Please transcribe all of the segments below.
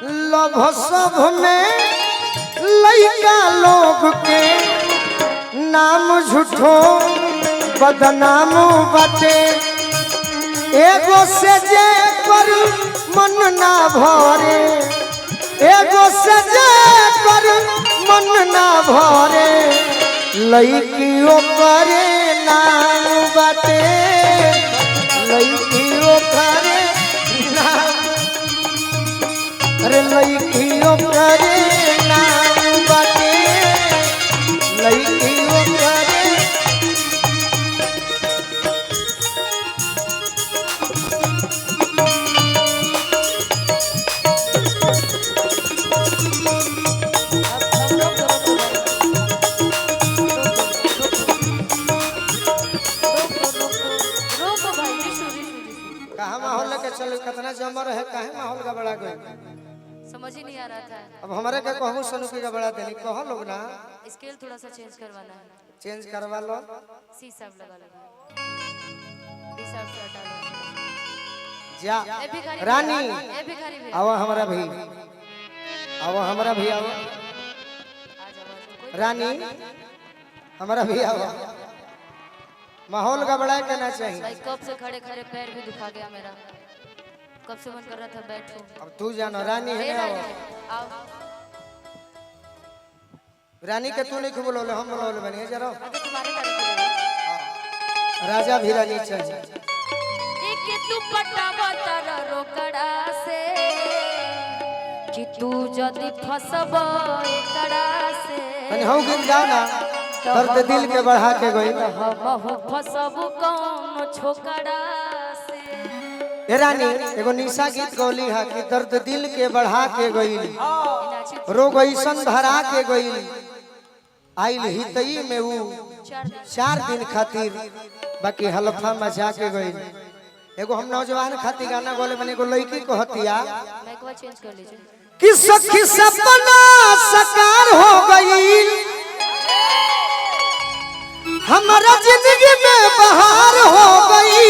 Love सब में लइका लोग के नाम झूठो बदनाम बाटे। एगो से जे कर मन ना भरे, एगो से जे कर मन ना भरे, लइकियों करे नाम बाटे, लइकियों करे नाम, अरे लइकियों करे नाम बाटे, लइकियों करे। कहाँ माहौल लेके चल, कितना जमर है, काहे माहौल का बड़ा गई समझ ही नहीं आ रहा था। अब हमारे के कहूँ सनु की का बड़ा देनी कहो लोग ना, स्केल थोड़ा सा चेंज करवाना है। चेंज करवा लो, सी साहब लगा लो, डी साहब से हटा लो। जा ए भिखारी रानी ए भिखारी भी आवा हमारा भी, आवा हमारा भी आवा आ जाओ। रानी हमारा भी आवा। माहौल का बड़ा कहना चाहिए। भाई कब से खड़े खड़े पैर भी दुखा गया मेरा, कब से मन कर रहा था बैठो। अब तू जानो रानी है ना, आओ रानी के तू नहीं बोलोले, हम बोलोले बनी जरा। अरे तुम्हारे तारीफ राजा भी रानी चाहिए। एक तू पटावा तारा रोकड़ा से कि तू जदी फसब एकड़ा से, तनी हो गीत गाओ ना, दर्द दिल के बढ़ा के गई। हम फसब कौन छोकड़ा से। ए रानी एगो निशा गीत गौली है कि दर्द दिल के बढ़ा के गई, रोग ऐसन धरा के गई, आइल हितई में वो 4 दिन खातिर बाकी हलफा मचा के गई। एगो हम नौजवान खातिर गाना गोले बने, एगो लड़की को हतिया मैं एक बार चेंज कर लीजिए कि सखी सपना साकार हो गई, हमारा जिंदगी में बहार हो गई।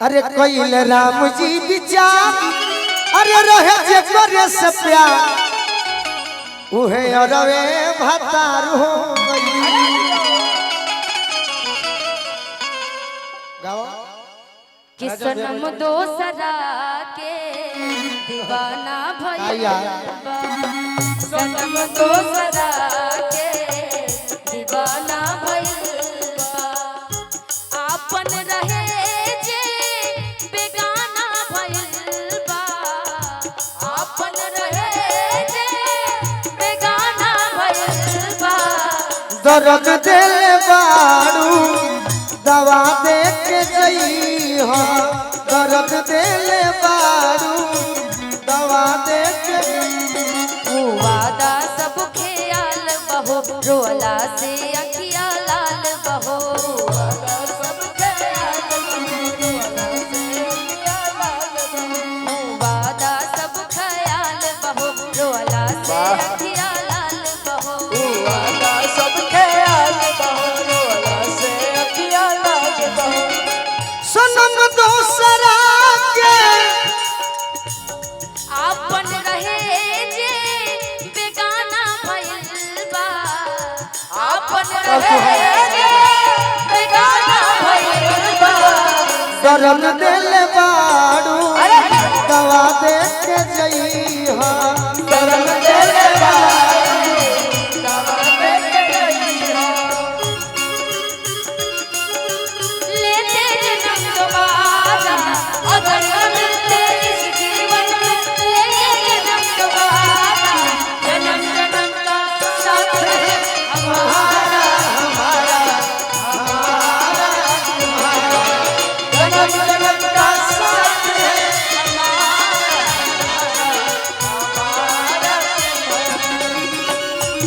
अरे कोई राम जी विचार, अरे रहे जे करे से प्यार, उहे अरवे भतार हो गई। गाओ कि सनम दोसरा के दीवाना भइल बा, सनम दोसरा के दीवाना भइल बा। आपन रहे जे बेगाना भइल बा, आपन रहे जे बेगाना भइल बा। दर्द दिल बारू दवा दे के जई हो, दर्द दिल बारू दवा दे के। वादा सब ख्याल बहो, रोला से अखिया लाल बहो। वादा सब ख्याल बहो, रोला से अखिया लाल बहो। वादा सब ख्याल बहो, रोला से अखिया लाल बहो। वादा सब ख्याल बहो, रोला से अखिया लाल बहो। सनम दोसरा के आपन रहे जे बेगाना भइल बा, आपन रहे जे बेगाना भइल बा। दर्द दिल बारू दवा दे के जई हो, दर्द दिल बारू दवा दे के जई हो। लेते जन्म दोबारा अगर मिलते इस जीवन में, लेते जन्म दोबारा, जन्म जन्म का साथ है हमारा, जन्म जन्म का साथ है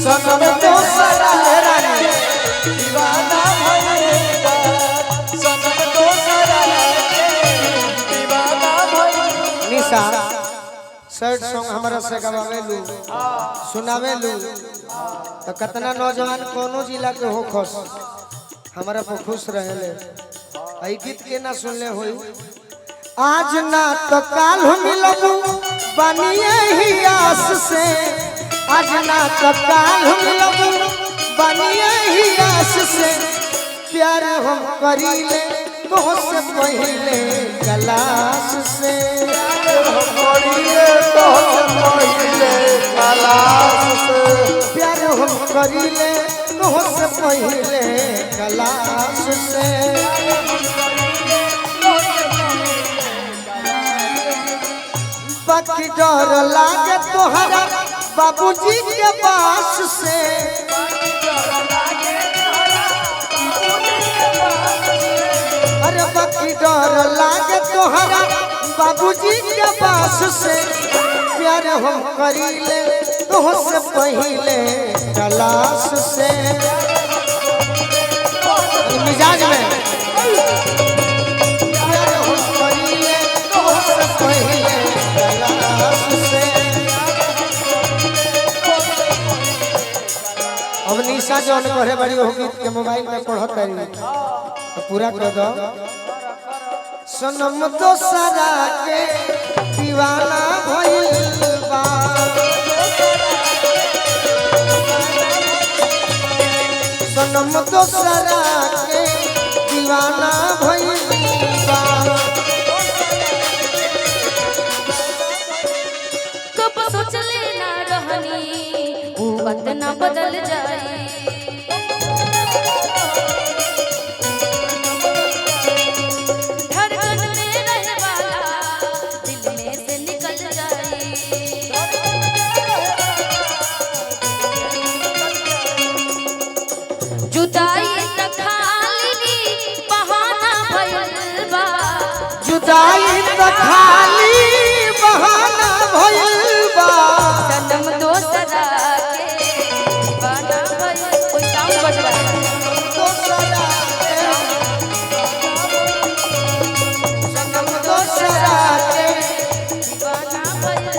सनम दोसरा रानी दीवाना भइल बा, सनम दोसरा के दीवाना भइल। निशा सैड सॉन्ग हमारा से गवावेलू सुनावेलू तो कितना नौजवान कोनो जिला के हो खुश हमारा पर खुश रहेले। आई गीत के ना सुनले होई, आज ना तो काल मिलबू बनिए ही आस से आज ना तो काल मिलब बनिए ही आस से प्यार हम करीले तोहसे पहले कलाश से प्यार हम करीले तोहसे पहले कलाश से बाकी डर लागे तोहरा बाबूजी के पास से अरे बाकी डर लागे तोहरा बाबूजी के पास से प्यार हम करीले तोहसे पहले कलाश से मिजाज में प्यार हम करीले तोहसे पहले कलाश से अब निशा जौन कहे बड़ी हो गीत के मोबाइल में पढ़त रही तो पूरा कर दो सनम दोसरा के दीवाना भइल बा सनम दोसरा के दीवाना भइल बा कब सोचले ना रहनी वो बात ना बदल जाए धड़कन में रहने वाला दिल में से निकल जाए जुदाई न खाली बहाना भइल बा जुदाई तो खाली बहाना भइल बा सनम दोसरा के दीवाना भइल कोई साउंड बज रहा है दोसरा के सनम दोसरा के दीवाना भइल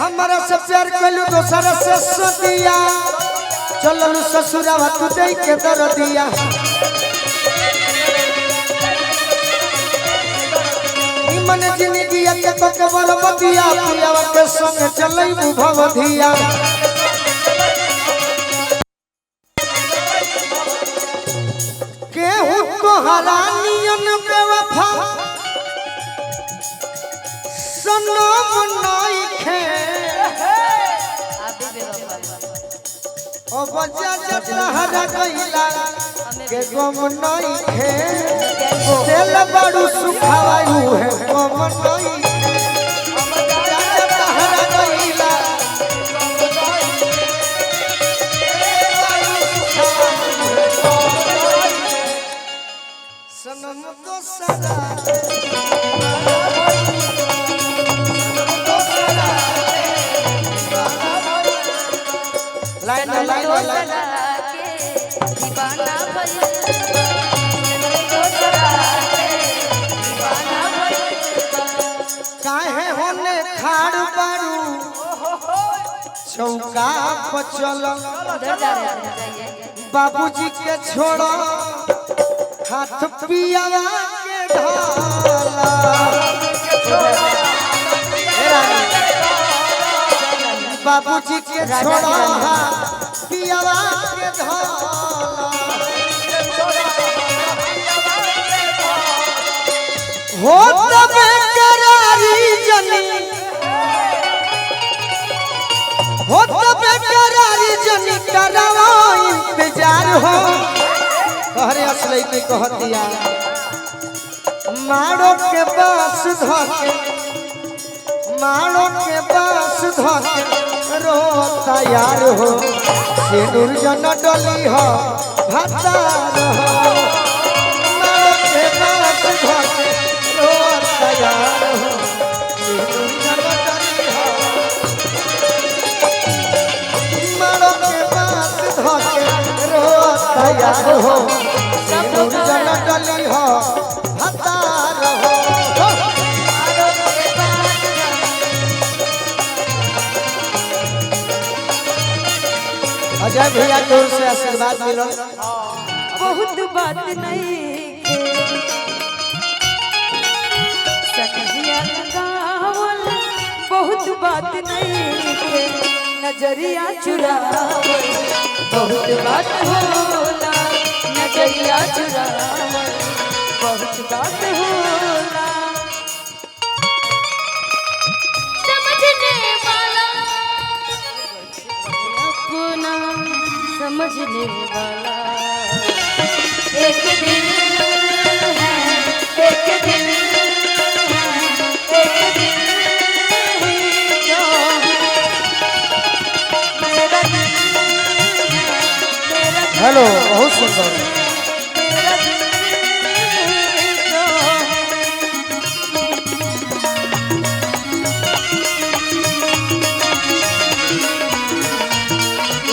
हमारा से प्यार कइलू दोसरा से सदिया चललू ससुरावा तू दे के दरदिया निमन जिंदगी के के बरबदिया पियावा के संग चलैबू भवधिया केहू तोहरा नियन बेवफा सनम नइखे आप भी बेवफा ओ बजा जतहरा गइला के गम नइखे दिल बड़ू सुखावायु है गम नइखे बजा जतहरा गइला सनम दोसरा लाइन लाइन लाइन दोसरा के दीवाना भइल दोसरा के दीवाना भइल काहे होने खाड़ बारू चौका पर चल उधर जा रहे हैं जाइए बाबूजी के छोड़ो हाथ पियावा के ढाला हे रानी, बाबूजी के छोड़ो हाथ पियावा के ढाला हो तबे करारी जनी हो तबे करारी जनी करावा इंतजार हो कहरे असलई के कहतिया मारो के बास धके मारो के बास धके रो तैयार हो सिंदूर जन डली हो भतार हो मारो के बास धके रो तैयार हो सिंदूर जन डली हो मारो के बास धके रो तैयार हो सिंदूर जन डली हो भतार हो अजय भैया की ओर से आशीर्वाद मिलो बहुत बात नहीं बात नहीं के नजरिया चुरावल बहुत बात होला नजरिया चुरावल बहुत बात होला समझने वाला अपना समझने वाला एक दिन है एक दिन है एक दिन ही जो मेरा दिल मेरा हेलो, बहुत सुंदर। मेरा दिल जो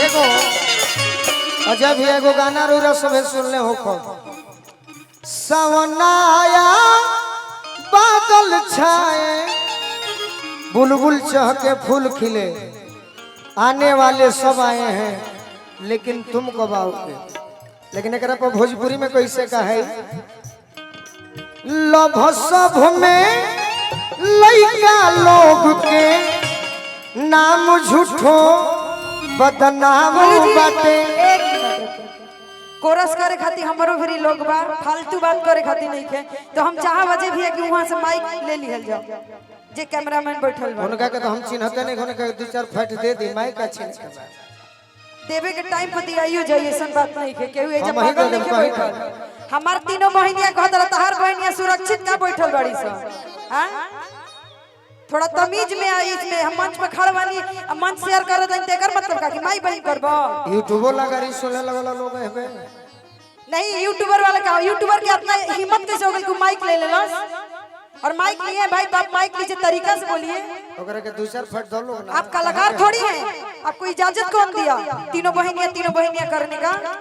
एगो अजय भी एगो गाना रोरा सभे सुनले हो खो। सवनाया बादल छाए बुलबुल चहके फूल खिले आने वाले सब आए हैं लेकिन तुम कब आओगे। लेकिन एक पर भोजपुरी में कैसे कहे लभ सब में लइका लोग के नाम झूठो बदनाम बाटे। कोरस करे खातिर हमरो भरी लोग बा फालतू बात करे खातिर नहीं के तो हम चाह बजे भी है कि वहां से माइक ले लिहल जाओ जे कैमरामैन बैठल बा उनका के तो हम चिन्हते नहीं उनका दो चार फट दे दी माइक का छीन के बाद देवे के टाइम पर दियाइयो जाइए ऐसन बात नहीं के केहू एजे हम ही पागल दे नहीं देब, के कहीं बैठल हमार तीनों बहनिया कहत रहा तहार बहनिया सुरक्षित का बैठल बड़ी सब हां थोड़ा तमीज में आई इसमें हम मंच पे खड़ बानी मंच शेयर कर दें तेकर मतलब का कि माई बहन करबो यूट्यूबो लगा रही सुने लगला लोग हेबे नहीं यूट्यूबर वाला का यूट्यूबर के इतना हिम्मत कैसे हो गई कि माइक ले लेलस और माइक लिए भाई तो आप माइक लीजिए तरीका से बोलिए ओकरा के दो चार फट दो लोग ना आप कलाकार थोड़ी हैं आपको इजाजत कौन दिया तीनों बहनियां करने का